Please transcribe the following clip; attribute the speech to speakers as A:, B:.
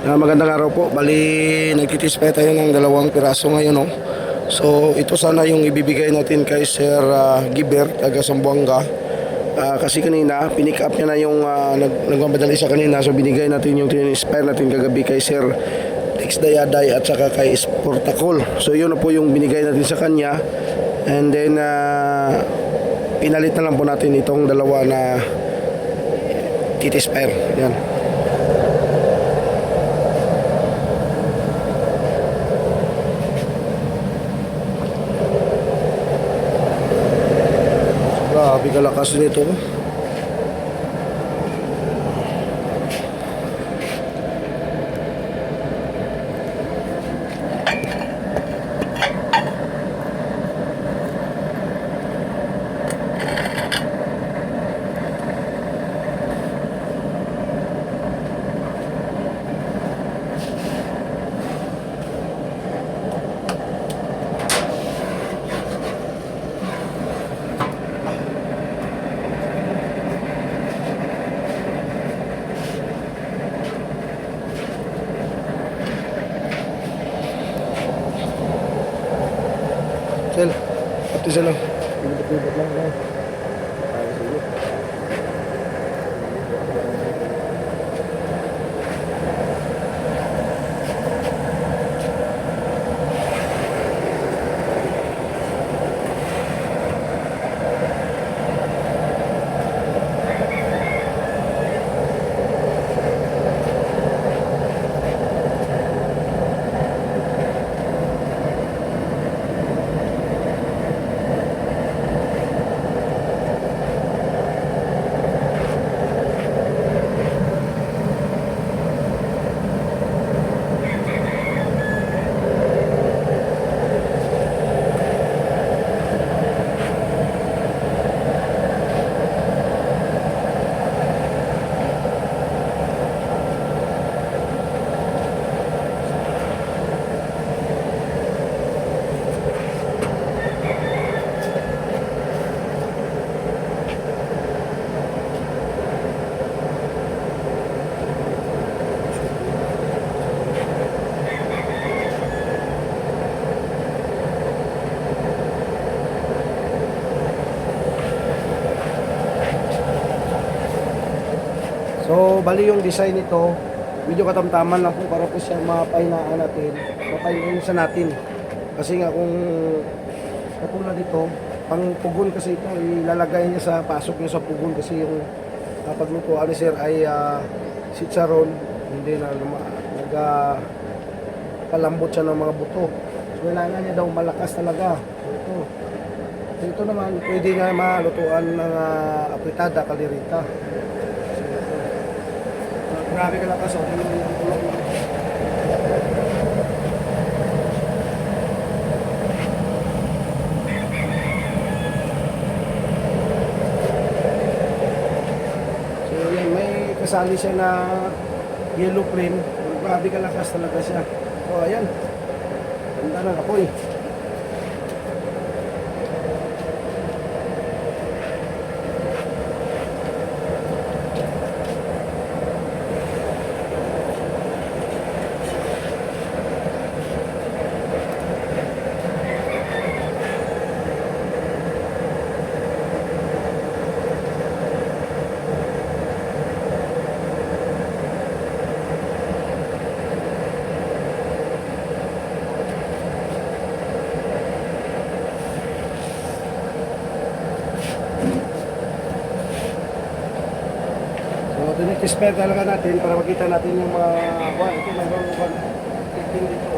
A: Magandang araw po. Bali, nagtitispay tayo ng 2 piraso ngayon, no? So, ito sana yung ibibigay natin kay Sir Giber, taga Zamboanga. Kasi kanina, pinick up niya na yung nagmamadali siya kanina. So, binigay natin yung tin-inspire natin kagabi kay Sir Dex Dayaday at saka kay Sportacol. So, yun na po yung binigay natin sa kanya. And then, pinalit na lang po natin itong dalawa na titispire. Yan. Grabe kalakas nito. Sel, pati sila. Pibot-pibot lang. So, bali yung design nito, medyo katamtaman lang po para po siya mapahinaan natin, mapahinaan natin. Kasi nga kung katulad dito, pang pugon kasi ito, ilalagay niya sa pasok niya sa pugon kasi yung paglutuan ni Sir ay sitsaron, hindi na palambot siya ng mga buto. So, kailangan niya daw malakas talaga. So, ito naman, pwede nga malutuan ng apritada, kalirita. Grabe ka lakas, oh. So yan, may kasali siya na yellow flame. Grabe ka lakas talaga siya. So ayan, ganda na apoy. So, tinit-spare talaga natin para makita natin yung mga ito mayroon 15 dito.